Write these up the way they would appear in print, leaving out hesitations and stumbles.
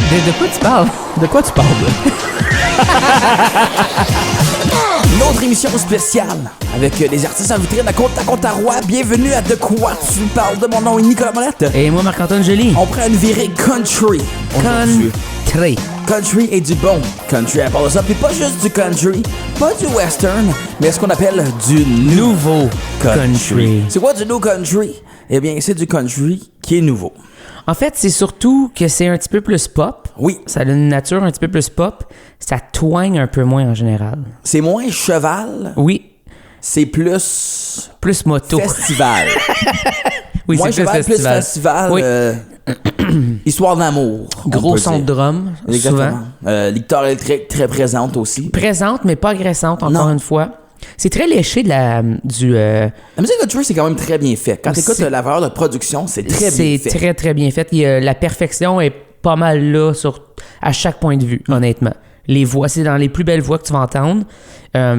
De quoi tu parles? De quoi tu parles? Une autre émission spéciale avec les artistes en vitrine à Côte-à-Côte-à-Roi. Bienvenue à De quoi tu parles. De mon nom est Nicolas Molette. Et moi, Marc-Antoine Joly. On prend une virée country. Country. Country et du bon country à part de ça. Puis pas juste du country, pas du western, mais ce qu'on appelle du nouveau country. C'est quoi du nouveau country? Eh bien, c'est du country qui est nouveau. En fait, c'est surtout que c'est un petit peu plus pop. Oui. Ça a une nature un petit peu plus pop. Ça twigne un peu moins en général. C'est moins cheval. Oui. C'est plus... Plus moto. Festival. Oui, moins c'est cheval, plus festival. Oui. Histoire d'amour. Gros son de drum, exactement. souvent. Guitare électrique très présente aussi. Présente, mais pas agressante, encore une fois. C'est très léché La musique country, c'est quand même très bien fait. Quand tu écoutes la valeur de production, c'est très bien fait. C'est très, très bien fait. La perfection est pas mal là à chaque point de vue, honnêtement. Les voix, c'est dans les plus belles voix que tu vas entendre.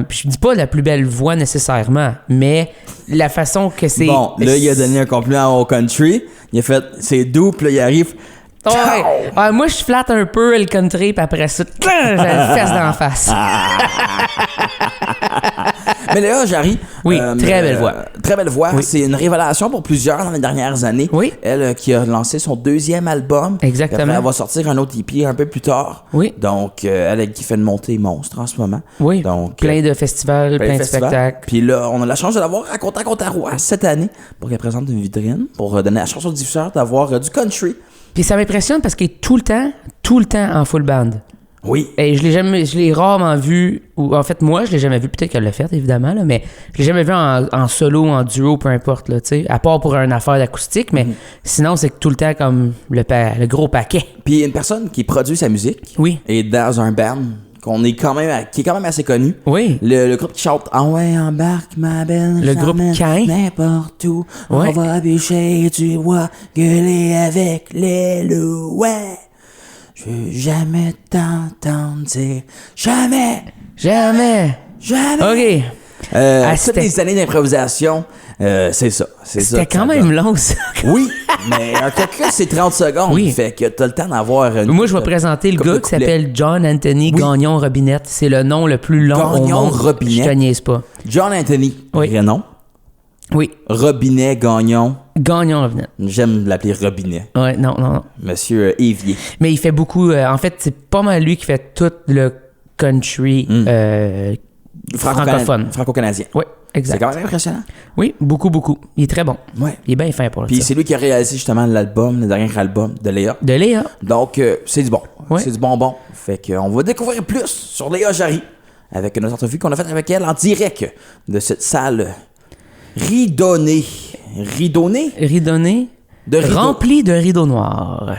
Puis je dis pas la plus belle voix nécessairement, mais la façon que c'est... Bon, là, il a donné un compliment au country. Il a fait, c'est doux, puis là, il arrive... Ouais. Moi, je flatte un peu le country, puis après ça, j'ai le fesse d'en face. Mais là, Jarry... Oui, très belle voix. Très belle voix. Oui. C'est une révélation pour plusieurs dans les dernières années. Oui. Elle qui a lancé son deuxième album. Exactement. Après, elle va sortir un autre EP un peu plus tard. Oui. Donc, elle qui fait une montée monstre en ce moment. Oui. Donc, plein de festivals, plein de spectacles. Puis là, on a la chance de l'avoir à Côte-à-Côte-à-Roi cette année pour qu'elle présente une vitrine, pour donner la chance aux diffuseurs d'avoir du country. Puis ça m'impressionne parce qu'il est tout le temps en full band. Oui. Et je l'ai rarement vu, ou en fait, moi, je l'ai jamais vu, peut-être qu'elle l'a fait, évidemment, là, mais je l'ai jamais vu en solo, en duo, peu importe, là, tu sais, à part pour une affaire d'acoustique, mais sinon, c'est tout le temps comme le gros paquet. Puis il y a une personne qui produit sa musique. Oui. Et dans un band qui est quand même assez connu. Oui. Le groupe qui chante « Ah ouais, embarque ma belle. » Le groupe Cain. N'importe où, Ouais. on va bûcher, tu vois, gueuler avec les loups, ouais. Je veux jamais t'entendre dire jamais. Jamais. OK. Toutes les années d'improvisation, c'est ça. C'était quand même long, ça. Oui, mais un cocu, c'est 30 secondes. Oui. Fait que t'as le temps d'avoir une... Moi, je vais présenter le gars qui s'appelle John Anthony Gagnon Robinette. C'est le nom le plus long Gagnon au monde. Robinette. Je te niaise pas. John Anthony, Oui. vrai nom. Oui. Robinet Gagnon. Gagnon Robinette. J'aime l'appeler Robinet. Ouais, non. Monsieur Évier. Mais il fait beaucoup... en fait, c'est pas mal lui qui fait tout le country francophone. Franco-canadien. Oui, exact. C'est quand même impressionnant. Oui, beaucoup. Il est très bon. Ouais. Il est bien fin pour Puis ça. c'est lui qui a réalisé justement le dernier album de Léa. De Léa. Donc, c'est du bon. Ouais. C'est du bonbon. Fait qu'on va découvrir plus sur Léa Jarry avec notre entrevue qu'on a faite avec elle en direct de cette salle ridonnée. Ridonné. De rideaux. Rempli de rideaux noirs.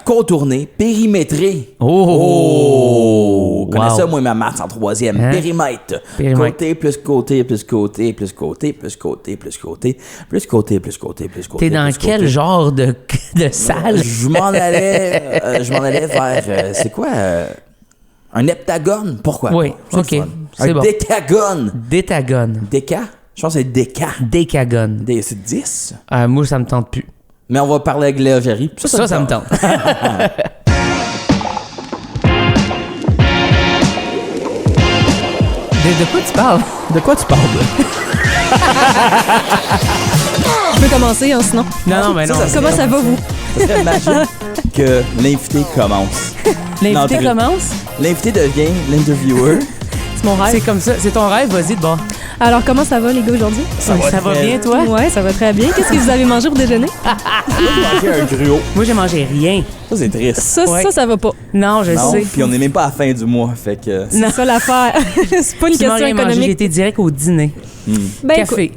Contourné, périmétré. Oh! Connais Wow. ça, moi, ma maths en troisième. Hein? Périmètre. Côté plus côté plus côté plus côté plus côté plus côté plus côté plus côté plus côté. T'es dans plus quel côté. genre de salle? Je m'en allais vers... c'est quoi? Un heptagone? Pourquoi? Oui, pas? ok. Le fun. C'est un bon. décagone. Détagone. Déca? Je pense que c'est déca. Décagone. C'est 10. Moi, ça me tente plus. Mais on va parler avec Léa Jarry. Ça me tente. De quoi tu parles? De quoi tu parles? Je peux commencer, hein, sinon. Non, mais non. Comment ça va, vous? Ça serait magique que l'invité commence. L'invité L'entrée. commence? L'invité devient l'interviewer. C'est mon rêve. C'est comme ça. C'est ton rêve, vas-y de bord. Alors, comment ça va, les gars, aujourd'hui? Ça va bien, toi? Ouais, ça va très bien. Qu'est-ce que vous avez mangé au déjeuner? J'ai mangé un gruau. Moi, j'ai mangé rien. Ça, c'est triste. Ça va pas. Non, je Non, sais. puis on n'est même pas à la fin du mois, fait que... C'est ça l'affaire. C'est pas une Tu m'as question rien mangé, j'ai économique. été direct au dîner. Ben, Café.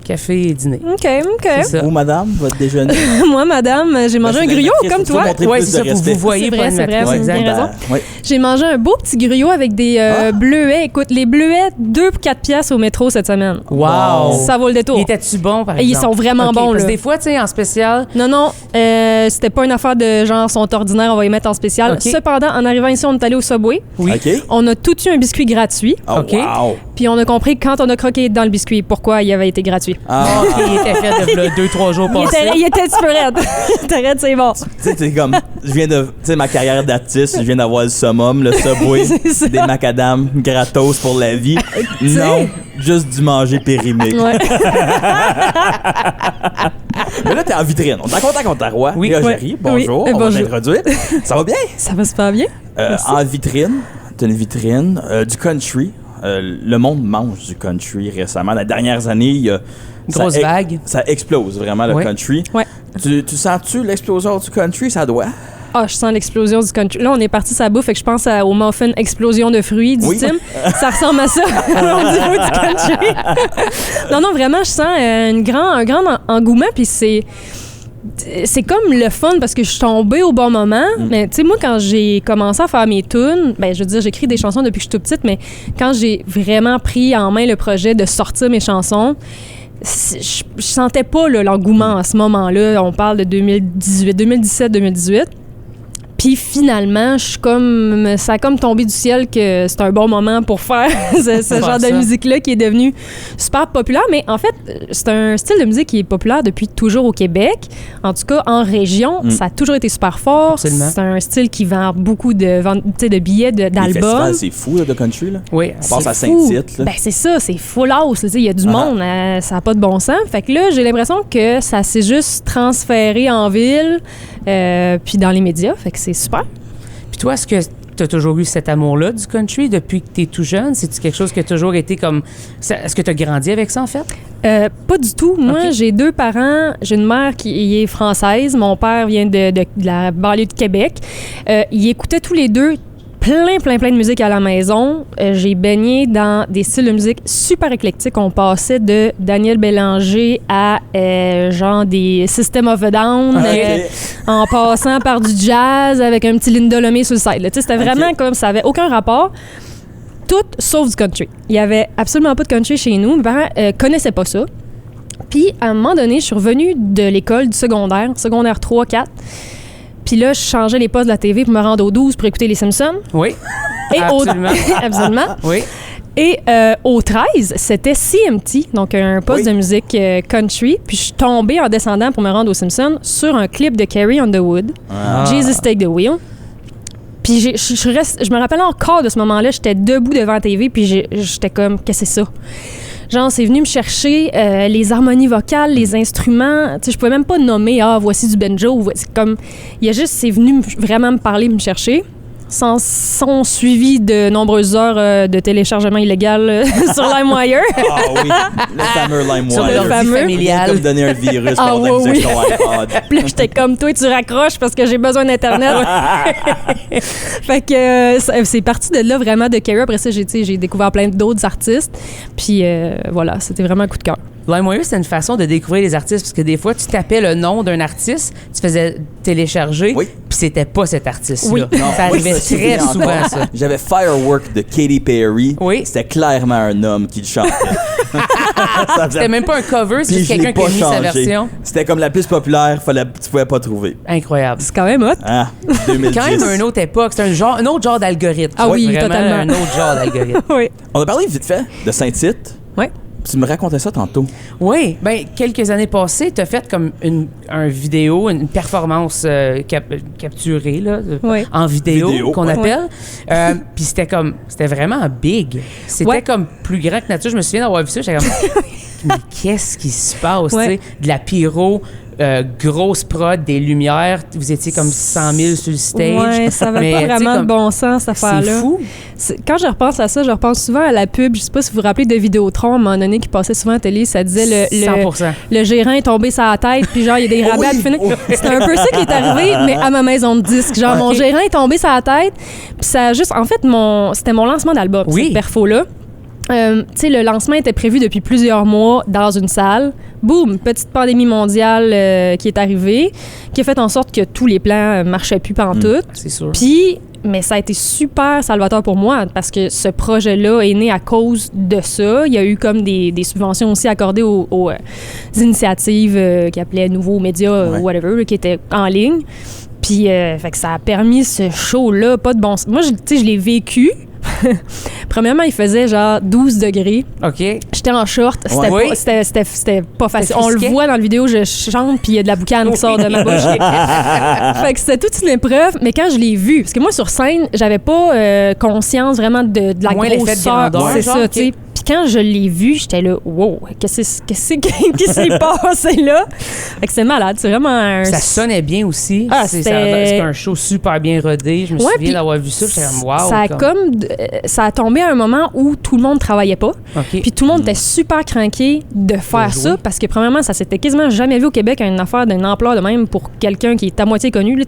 Café et dîner. OK. C'est ça. Vous, madame, votre déjeuner? Moi, madame, j'ai mangé un gruyot comme toi. Ouais, c'est ça, vous voyez C'est pas vrai, une c'est vrai, matrice, vous avez exact. raison. Oui. J'ai mangé un beau petit gruyot avec des bleuets. Écoute, les bleuets, 2 pour 4 piastres au métro cette semaine. Wow! Ça vaut le détour. Étais-tu bon, par Et exemple? ils sont vraiment Ok, bons, parce là. que des fois, tu sais, en spécial... Non, c'était pas une affaire de genre sont ordinaires, on va les mettre en spécial. Ok. Cependant, en arrivant ici, on est allé au Subway. Oui. OK. On a tout eu un biscuit gratuit. Oh, OK. wow! Puis on a compris quand on a croqué dans le biscuit pourquoi il avait été gratuit. Ah. Il était fait de 2-3 jours passés. Il était un petit peu raide. T'es raide, c'est bon. Tu sais, t'es comme, tu sais, ma carrière d'artiste, je viens d'avoir le summum, le Subway, des macadam gratos pour la vie. Non, juste du manger périmé. Ouais. Mais là, t'es en vitrine. On t'en compte à Contarois. Oui. Léa Géry, bonjour. Oui. On va Bonjour. t'introduire. Ça va bien? Ça va super bien. En vitrine, t'as une vitrine du country. Le monde mange du country récemment. Les dernières années, il y a... Grosse vague. Ça explose vraiment le country. Ouais. Tu sens-tu l'explosion du country? Ça doit. Ah, je sens l'explosion du country. Là, on est parti sa bouffe, fait que je pense au muffin explosion de fruits du Tim. Ça ressemble à ça au niveau du country. non, vraiment, je sens un grand engouement, puis c'est comme le fun parce que je suis tombée au bon moment. Mais tu sais, moi, quand j'ai commencé à faire mes tunes, ben je veux dire, j'écris des chansons depuis que je suis toute petite, mais quand j'ai vraiment pris en main le projet de sortir mes chansons, je sentais pas là, l'engouement à ce moment-là. On parle de 2017-2018. Puis finalement, ça a comme tombé du ciel que c'est un bon moment pour faire ce genre de musique-là qui est devenu super populaire. Mais en fait, c'est un style de musique qui est populaire depuis toujours au Québec. En tout cas, en région, ça a toujours été super fort. Absolument. C'est un style qui vend beaucoup de billets, d'albums. Les festivals, c'est fou là, de country. Là. Oui, On passe à fou. Saint-Tite. Ben c'est ça, c'est full house. Il y a du monde, ça n'a pas de bon sens. Fait que là, j'ai l'impression que ça s'est juste transféré en ville, puis dans les médias. Fait que c'est super. Puis toi, est-ce que tu as toujours eu cet amour-là du country depuis que tu es tout jeune? C'est-tu quelque chose qui a toujours été comme... Est-ce que tu as grandi avec ça, en fait? Pas du tout. Moi, j'ai 2 parents. J'ai une mère qui est française. Mon père vient de la banlieue de Québec. Ils écoutaient tous les deux plein de musique à la maison. J'ai baigné dans des styles de musique super éclectiques. On passait de Daniel Bélanger à genre des System of a Down, en passant par du jazz avec un petit Linda Lemay sur le side. Tu sais, c'était vraiment comme ça avait aucun rapport. Tout sauf du country. Il y avait absolument pas de country chez nous. Mes parents connaissaient pas ça. Puis, à un moment donné, je suis revenue de l'école du secondaire 3, 4. Puis là, je changeais les postes de la TV pour me rendre au 12 pour écouter les Simpsons. Oui. Et absolument. Absolument. Oui. Et au 13, c'était CMT, donc un poste de musique country. Puis je suis tombée en descendant pour me rendre aux Simpsons sur un clip de Carrie Underwood, Jesus Take the Wheel. Puis je me rappelle encore de ce moment-là, j'étais debout devant la TV, puis j'étais comme, qu'est-ce que c'est ça? Genre, c'est venu me chercher les harmonies vocales, les instruments. Tu sais, je pouvais même pas nommer, voici du banjo. C'est comme, c'est venu vraiment me parler, me chercher. Sont suivis de nombreuses heures de téléchargement illégal sur LimeWire. Ah oui, le fameux LimeWire. Sur l'ordi familial. Comme donner un virus pour la musique sur iPod. Puis là, j'étais comme toi, tu raccroches parce que j'ai besoin d'Internet. Fait que c'est parti de là vraiment de Carrie. Après ça, j'ai découvert plein d'autres artistes. Puis voilà, c'était vraiment un coup de cœur. LimeWire, c'est une façon de découvrir les artistes parce que des fois, tu tapais le nom d'un artiste, tu faisais télécharger, puis c'était pas cet artiste-là. Oui. Non, ça arrivait très souvent, ça. J'avais Firework de Katy Perry. Oui. C'était clairement un homme qui le chantait. C'était même pas un cover, c'est juste quelqu'un qui a mis sa version. C'était comme la plus populaire, tu pouvais pas trouver. Incroyable. C'est quand même hot. Ah, 2010. Quand même une autre époque, c'est un autre genre d'algorithme. Ah oui, vraiment totalement. un autre genre d'algorithme. Oui. On a parlé vite fait de Saint-Tite. Oui. Tu me racontais ça tantôt. Oui, bien, quelques années passées, tu as fait comme une vidéo, une performance capturée là, en vidéo qu'on appelle. Puis c'était vraiment big. C'était comme plus grand que nature. Je me souviens d'avoir vu ça, j'étais comme, mais qu'est-ce qui se passe? Tu sais, de la pyro, grosse prod, des lumières. Vous étiez comme 100 000 sur le stage. Oui, ça n'avait pas vraiment de bon sens, cette affaire-là. C'est fou. Quand je repense à ça, je repense souvent à la pub. Je sais pas si vous vous rappelez de Vidéotron, à un moment donné, qui passait souvent à la télé. Ça disait 100%. Le gérant est tombé sur la tête, puis genre, il y a des rabais à finir. C'était un peu ça qui est arrivé, mais à ma maison de disque. Genre, mon gérant est tombé sur la tête, puis ça a juste... En fait, c'était mon lancement d'album, cette perfo-là. Tu sais, le lancement était prévu depuis plusieurs mois dans une salle. Boum, petite pandémie mondiale qui est arrivée, qui a fait en sorte que tous les plans marchaient plus pantoute. C'est sûr. Puis, mais ça a été super salvateur pour moi parce que ce projet-là est né à cause de ça. Il y a eu comme des subventions aussi accordées aux initiatives qui appelaient Nouveaux Médias, whatever, qui étaient en ligne. Puis, fait que ça a permis ce show-là, pas de bon sens. Moi, je l'ai vécu. Premièrement, il faisait genre 12 degrés. OK. J'étais en short. C'était pas facile. On le voit dans la vidéo, je chante, puis il y a de la boucane qui sort de ma bouche. Fait que c'était toute une épreuve. Mais quand je l'ai vu, parce que moi, sur scène, j'avais pas conscience vraiment de la grosseur. C'est ça, tu sais. Puis quand je l'ai vu, j'étais là, wow, qu'est-ce qui s'est passé là? Fait que c'est malade, c'est vraiment Ça sonnait bien aussi. C'est un show super bien rodé. Je me souviens d'avoir vu ça, j'étais comme wow. Ça a tombé à un moment où tout le monde travaillait pas. Okay. Puis tout le monde était super craqué de faire ça parce que premièrement, ça s'était quasiment jamais vu au Québec, une affaire d'une ampleur de même pour quelqu'un qui est à moitié connu. Là,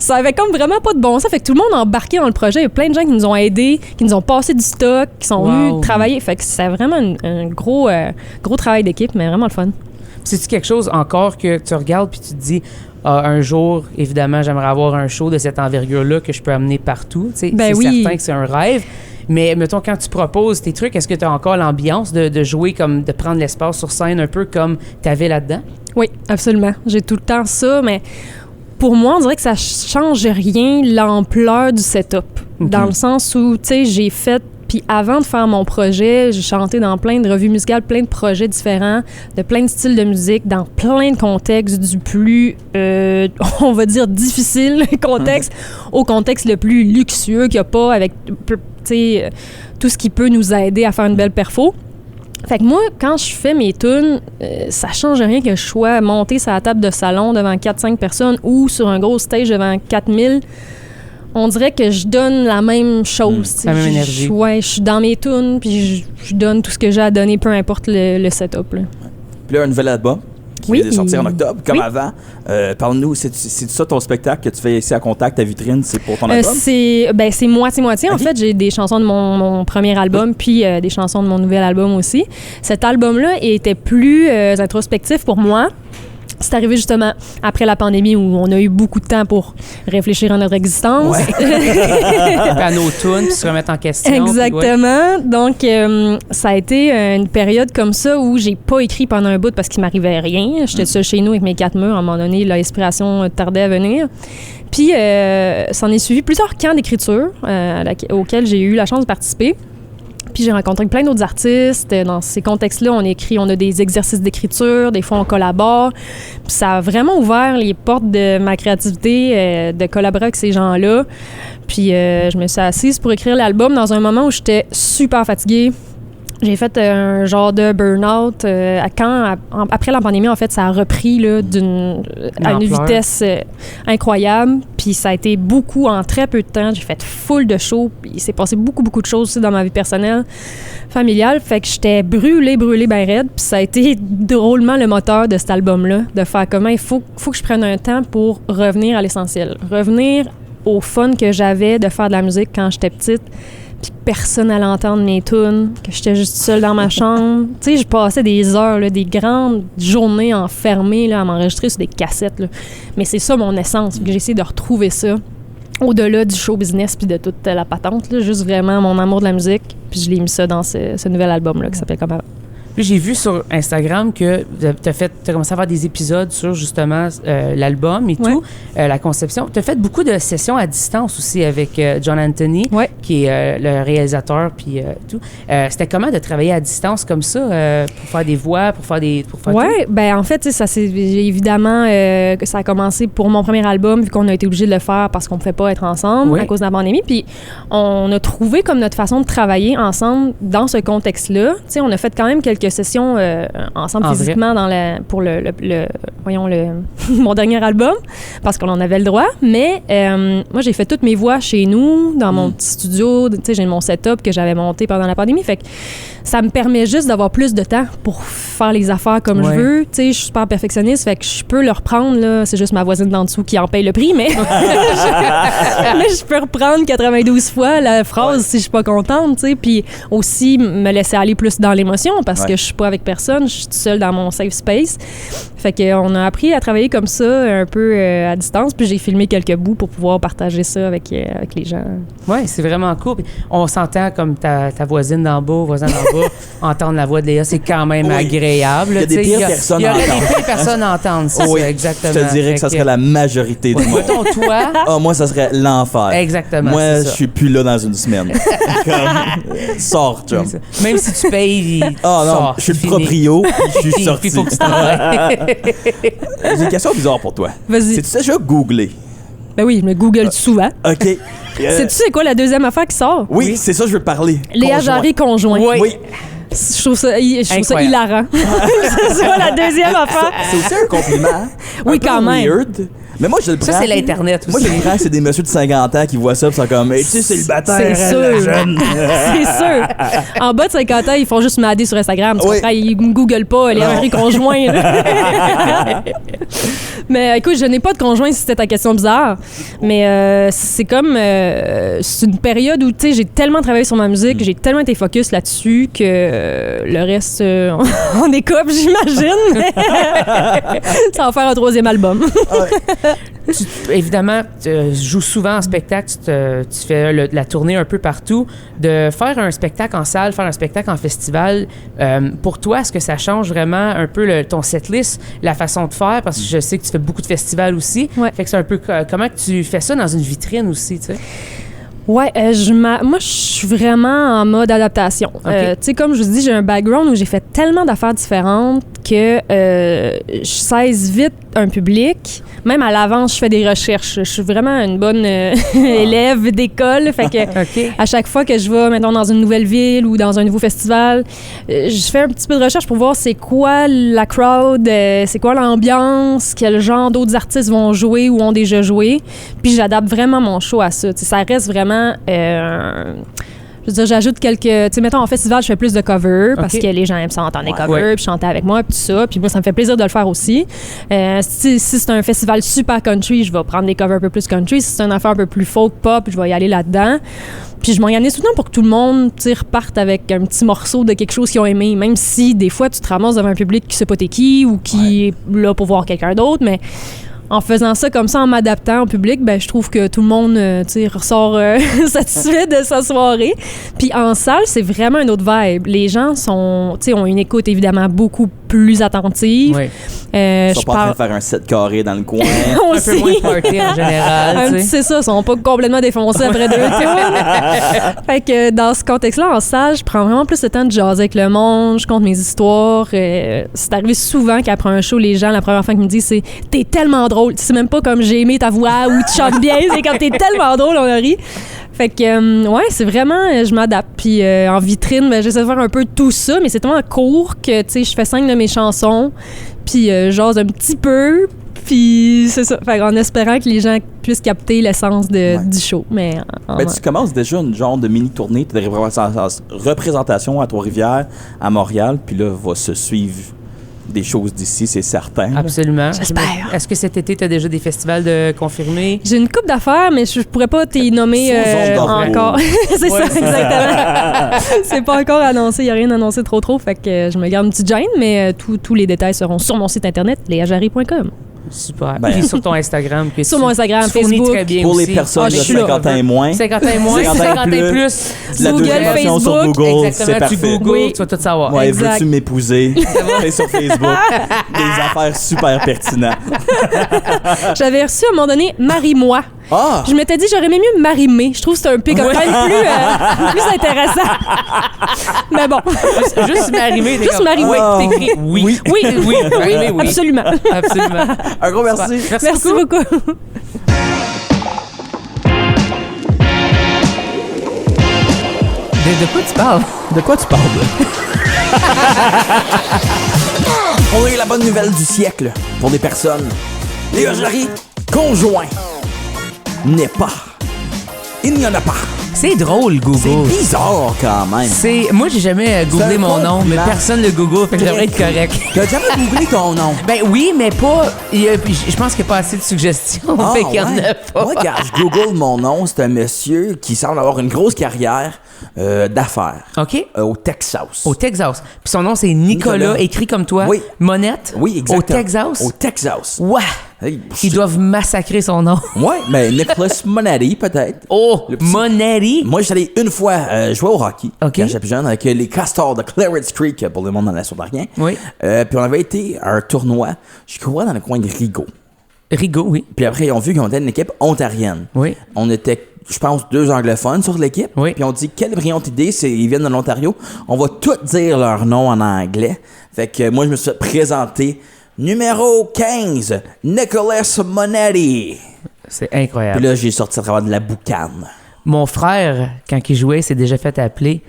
ça avait comme vraiment pas de bon sens. Fait que tout le monde a embarqué dans le projet. Il y a plein de gens qui nous ont aidés, qui nous ont passé du stock, qui sont venus travailler. Fait que c'est vraiment un gros travail d'équipe, mais vraiment le fun. C'est-tu quelque chose encore que tu regardes puis tu te dis un jour, évidemment, j'aimerais avoir un show de cette envergure-là que je peux amener partout. Ben oui. Certain que c'est un rêve. Mais mettons, quand tu proposes tes trucs, est-ce que tu as encore l'ambiance de jouer comme de prendre l'espace sur scène un peu comme tu avais là-dedans? Oui, absolument. J'ai tout le temps ça, mais pour moi, on dirait que ça change rien l'ampleur du setup. Dans le sens où, tu sais, j'ai fait. Puis avant de faire mon projet, j'ai chanté dans plein de revues musicales, plein de projets différents, de plein de styles de musique, dans plein de contextes, du plus, on va dire, difficile contexte au contexte le plus luxueux qu'il n'y a pas, avec, tu sais, tout ce qui peut nous aider à faire une belle perfo. Fait que moi, quand je fais mes tunes, ça change rien que je sois monté sur la table de salon devant 4-5 personnes ou sur un gros stage devant 4000. On dirait que je donne la même chose. La même énergie. Je suis dans mes tunes, puis je donne tout ce que j'ai à donner, peu importe le setup. Là. Puis là, un nouvel album qui vient de sortir en octobre, comme avant. Parle-nous, c'est ça ton spectacle que tu fais ici à Contact, ta vitrine, c'est pour ton album? C'est moitié-moitié. En fait, j'ai des chansons de mon premier album, puis des chansons de mon nouvel album aussi. Cet album-là était plus introspectif pour moi. C'est arrivé justement après la pandémie où on a eu beaucoup de temps pour réfléchir à notre existence. À nos tunes, puis se remettre en question. Exactement. Donc, ça a été une période comme ça où j'ai pas écrit pendant un bout parce qu'il m'arrivait rien. J'étais seule chez nous avec mes 4 murs. À un moment donné, l'inspiration tardait à venir. Puis, s'en est suivi plusieurs camps d'écriture auxquels j'ai eu la chance de participer. Puis j'ai rencontré plein d'autres artistes. Dans ces contextes-là, on a des exercices d'écriture, des fois on collabore. Puis ça a vraiment ouvert les portes de ma créativité, de collaborer avec ces gens-là. Puis je me suis assise pour écrire l'album dans un moment où j'étais super fatiguée. J'ai fait un genre de burn-out. Après la pandémie, en fait, ça a repris là, à une vitesse incroyable. Puis ça a été beaucoup en très peu de temps. J'ai fait full de shows. Puis il s'est passé beaucoup de choses aussi dans ma vie personnelle, familiale. Fait que j'étais brûlée ben raide. Puis ça a été drôlement le moteur de cet album-là, de faire comment il faut que je prenne un temps pour revenir à l'essentiel. Revenir au fun que j'avais de faire de la musique quand j'étais petite. Puis personne allait entendre mes tunes, que j'étais juste seule dans ma chambre. Tu sais, je passais des heures, là, des grandes journées enfermées là, à m'enregistrer sur des cassettes. Là. Mais c'est ça mon essence. J'ai essayé de retrouver ça au-delà du show business puis de toute la patente. Là, juste vraiment mon amour de la musique. Puis je l'ai mis ça dans ce nouvel album-là qui s'appelle Comme avant. Puis j'ai vu sur Instagram que tu as commencé à faire des épisodes sur justement l'album et tout, la conception. Tu as fait beaucoup de sessions à distance aussi avec John Anthony, qui est le réalisateur, puis tout. C'était comment de travailler à distance comme ça pour faire des voix, pour faire tout? Ben en fait, ça c'est évidemment que ça a commencé pour mon premier album, vu qu'on a été obligé de le faire parce qu'on ne pouvait pas être ensemble à cause de la pandémie. Puis on a trouvé comme notre façon de travailler ensemble dans ce contexte-là. Tu sais, on a fait quand même quelques sessions ensemble physiquement pour mon dernier album parce qu'on en avait le droit, mais moi j'ai fait toutes mes voix chez nous dans mon petit studio, tu sais, j'ai mon setup que j'avais monté pendant la pandémie, fait que ça me permet juste d'avoir plus de temps pour faire les affaires comme je veux, tu sais, je suis super perfectionniste, fait que je peux le reprendre là, c'est juste ma voisine d'en dessous qui en paye le prix, mais mais je peux reprendre 92 fois la phrase si je suis pas contente, tu sais, puis aussi me laisser aller plus dans l'émotion parce que je suis pas avec personne, je suis toute seule dans mon safe space. Fait qu'on a appris à travailler comme ça un peu à distance, puis j'ai filmé quelques bouts pour pouvoir partager ça avec les gens. Oui, c'est vraiment cool. Puis on s'entend comme ta voisine d'en bas, voisin d'en pas entendre la voix de Léa, c'est quand même agréable. Il y a des pires personnes Il y à aurait entendre. des pires personnes à entendre, c'est ça, exactement. Je te dirais que ça serait la majorité du monde. Mettons, toi... Moi, ça serait l'enfer. Exactement, Moi, c'est je ça. suis plus là dans une semaine. Sors, chum. Même si tu payes, Non, je suis le proprio, puis je suis sorti. Il faut que tu t'en ailles. J'ai une question bizarre pour toi. Vas-y. C'est-tu déjà googlé? Ben oui, je me google tout souvent. OK. Sais-tu c'est quoi la deuxième affaire qui sort? Oui, c'est ça que je veux parler. Léa Jarry conjoint. Oui. Je trouve ça Incroyable. hilarant. C'est ça la deuxième affaire. C'est aussi un compliment. Oui, un peu quand même. weird. Mais moi, je le prends. Ça, c'est l'Internet Moi, aussi. je le prends, c'est des messieurs de 50 ans qui voient ça et sont comme, hey, tu sais, célibataire, C'est la sûr. jeune. C'est sûr. En bas de 50 ans, ils font juste m'adder sur Instagram. Tu Oui. comprends? Ils me googlent pas les Henry conjoints. là. Mais écoute, je n'ai pas de conjoint si c'était ta question bizarre. Mais c'est comme... c'est une période où, tu sais, j'ai tellement travaillé sur ma musique, j'ai tellement été focus là-dessus que le reste, on est couple, j'imagine. Mais ça va faire un 3e album. Évidemment, tu joues souvent en spectacle, tu fais la tournée un peu partout. De faire un spectacle en salle, faire un spectacle en festival, pour toi, est-ce que ça change vraiment un peu ton setlist, la façon de faire? Parce que je sais que tu fais beaucoup de festivals aussi. Ouais. Fait que c'est un peu comment que tu fais ça dans une vitrine aussi, tu sais? Ouais, moi, je suis vraiment en mode adaptation. Ok. Tu sais, comme je vous dis, j'ai un background où j'ai fait tellement d'affaires différentes que je saisis vite un public. Même à l'avance, je fais des recherches. Je suis vraiment une bonne élève d'école. Fait que OK. à chaque fois que je vais, mettons, dans une nouvelle ville ou dans un nouveau festival, je fais un petit peu de recherche pour voir c'est quoi la crowd, c'est quoi l'ambiance, quel genre d'autres artistes vont jouer ou ont déjà joué. Puis j'adapte vraiment mon show à ça. T'sais, ça reste vraiment... je veux dire, j'ajoute quelques... Tu sais, mettons, en festival, je fais plus de covers parce OK. que les gens aiment ça entendre des covers, Ouais. puis chanter avec moi, puis tout ça. Puis moi, ça me fait plaisir de le faire aussi. Si c'est un festival super country, je vais prendre des covers un peu plus country. Si c'est une affaire un peu plus folk pop, je vais y aller là-dedans. Puis je m'organise tout le temps pour que tout le monde reparte avec un petit morceau de quelque chose qu'ils ont aimé. Même si, des fois, tu te ramasses devant un public qui sait pas t'es qui ou qui est là pour voir quelqu'un d'autre, mais... En faisant ça comme ça, en m'adaptant au public, ben je trouve que tout le monde ressort satisfait de sa soirée. Puis en salle, c'est vraiment une autre vibe. Les gens ont une écoute évidemment beaucoup plus attentive. Oui. Ils sont pas en train de faire un 7 carré dans le coin. Un peu moins de party en général, tu sais. C'est ça, ils sont pas complètement défoncés après 2 tours. Fait que dans ce contexte-là, en salle, je prends vraiment plus le temps de jaser avec le monde, je compte mes histoires. C'est arrivé souvent qu'après un show, les gens, la première fois qu'ils me disent, c'est « T'es tellement drôle ». C'est même pas comme « J'ai aimé ta voix » ou « Tu chantes bien », c'est comme « T'es tellement drôle », on a ri. Fait que, ouais, c'est vraiment, je m'adapte. Puis en vitrine, ben, j'essaie de faire un peu tout ça, mais c'est tellement court que, tu sais, je fais 5 de mes chansons, puis j'ose un petit peu, puis c'est ça. Fait en espérant que les gens puissent capter l'essence du show. Mais Tu commences déjà une genre de mini-tournée, tu as des représentations à Trois-Rivières, à Montréal, puis là, va se suivre des choses d'ici, c'est certain. là. Absolument. J'espère. Est-ce que cet été, tu as déjà des festivals de confirmés? j'ai une couple d'affaires, mais je pourrais pas t'y nommer Sous zone d'ombre. encore. C'est Ouais, ça, exactement. C'est pas encore annoncé, il n'y a rien annoncé trop. Fait que je me garde une petite gêne, mais tous les détails seront sur mon site internet, leajari.com. Super. Ben, Puis sur ton Instagram. que Sur tu- mon Instagram, tu fournis Facebook. très bien Pour aussi. les personnes Ah, de je suis là. 50 ans et moins, 50 ans et moins, 50 ans 50 et plus. la Google, deuxième version sur Facebook. Google, Exactement, c'est tu parfait. googles, Oui. tu vas tout savoir. Ouais, Exact. veux-tu m'épouser? C'est sur Facebook. Des affaires super pertinentes. J'avais reçu à un moment donné Marie-moi. Ah! Je m'étais dit, j'aurais aimé mieux Marie-Mé. Je trouve que c'est un pick-up Ouais. line plus intéressant. Mais bon, Juste Marie-Mé. Juste Marie-Mé. Oui, t'écris oui. Oui. Oui, Marie-Mé, oui. absolument. Absolument. Un gros merci. Merci beaucoup. De quoi tu parles? De quoi tu parles? On a eu la bonne nouvelle du siècle pour des personnes. Léa Jarry, conjoint, n'est pas. Il n'y en a pas. C'est drôle, C'est Google. bizarre quand même. Moi, j'ai jamais googlé C'est un mon nom, mais compliment. personne le Google, fait que je devrais être correct. T'as jamais googlé ton nom? Ben oui, mais pas. Je pense qu'il n'y a pas assez de suggestions, Ah, fait qu'il y en ouais. a pas. Moi, quand je google mon nom, c'est un monsieur qui semble avoir une grosse carrière d'affaires OK? au Texas. Au Texas. Puis son nom, c'est Nicolas, Nicolas. écrit comme toi. Oui. Monette. Oui, exactement. Au Texas. Au Texas. Ouais. Ils doivent massacrer son nom. Ouais, mais Nicholas Monetti, peut-être. Oh, Monetti. Moi, j'étais allé une fois jouer au hockey OK. quand j'étais plus jeune avec les Castors de Clarence Creek pour le monde dans la Sourdarien. Oui. Puis on avait été à un tournoi, je crois, dans le coin de Rigaud. Rigaud, oui. Puis après, ils ont vu qu'on était une équipe ontarienne. Oui. On était, je pense, 2 anglophones sur l'équipe. Oui. Puis on dit, quelle brillante idée, ils viennent de l'Ontario. On va tous dire leur nom en anglais. Fait que moi, je me suis fait présenter. Numéro 15, Nicholas Monetti. C'est incroyable. Puis là, j'ai sorti à travers de la boucane. Mon frère, quand il jouait, s'est déjà fait appeler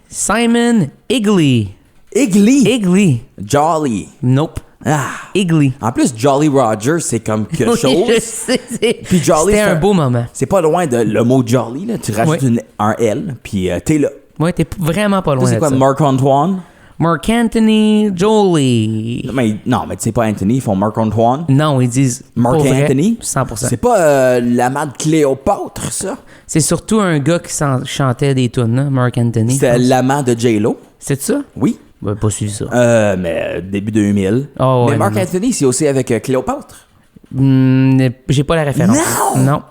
Simon Igley. Igley. Jolly. Nope. Ah. Igley. En plus, Jolly Roger, c'est comme quelque chose. Oui, je sais. Puis Jolly, c'était un beau moment. C'est pas loin de le mot Jolly, là. Tu rajoutes un L, puis t'es là. Ouais, t'es vraiment pas loin de ça. C'est quoi, Marc-Antoine? Mark Anthony Jolie. Non, mais tu sais pas Anthony, ils font Marc-Antoine. Non, ils disent Mark Anthony. 100%. C'est pas l'amant de Cléopâtre, ça? C'est surtout un gars qui chantait des tunes, hein, Mark Anthony. C'était l'amant de J-Lo. C'est ça? Oui. Ben, pas suivi ça. Mais début 2000. Oh, mais ouais, Mark non. Anthony, c'est aussi avec Cléopâtre. J'ai pas la référence. Non.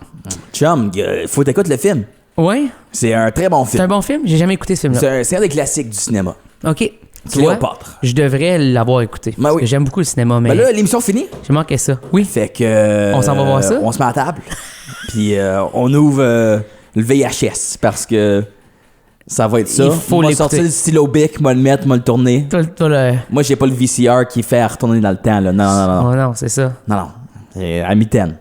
Chum, faut t'écouter le film. Ouais? C'est un très bon C'est film. un bon film? J'ai jamais écouté ce film-là. C'est un des classiques du cinéma. OK. Tu vois, Cléopâtre. je devrais l'avoir écouté. Ben Parce oui. que j'aime beaucoup le cinéma, mais Ben là, l'émission finit. j'ai manqué ça. Oui. Fait que. On s'en va voir ça? On se met à table. Puis on ouvre le VHS parce que ça va être ça. Il faut m'a l'écouter. sortir le stylo bic, m'a le mettre, m'a le tourner. Toi, le... Moi, j'ai pas le VCR qui fait à retourner dans le temps. Là. Non. Oh non, c'est ça. Non. C'est à mitaine.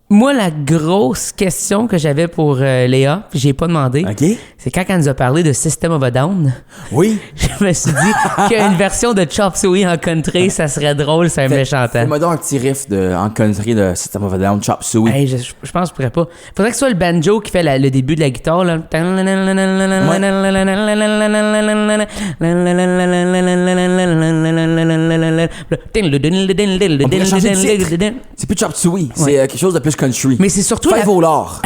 Moi, la grosse question que j'avais pour Léa, puis j'ai pas demandé, OK? c'est quand elle nous a parlé de System of a Down, Oui. je me suis dit qu'une version de Chop Suey en country, ça serait drôle, c'est un méchant temps. Fais-moi donc un petit riff en country de System of a Down, Chop Suey. Hey, je pense que je pourrais pas. Faudrait que ce soit le banjo qui fait le début de la guitare. Là. C'est plus Chop Suey, c'est quelque chose de plus country. Mais c'est surtout Fais vos lards.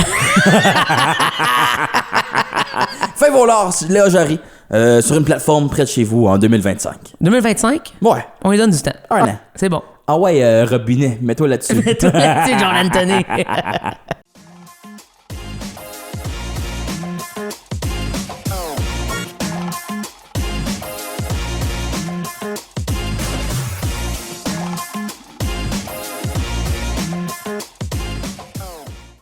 Fais vos lards, Léa Jarry, sur une plateforme près de chez vous en 2025. 2025, Ouais. on lui donne du temps. Un an. C'est bon. Ah ouais, Robinet, mets-toi là-dessus. Mets-toi là-dessus, John Anthony.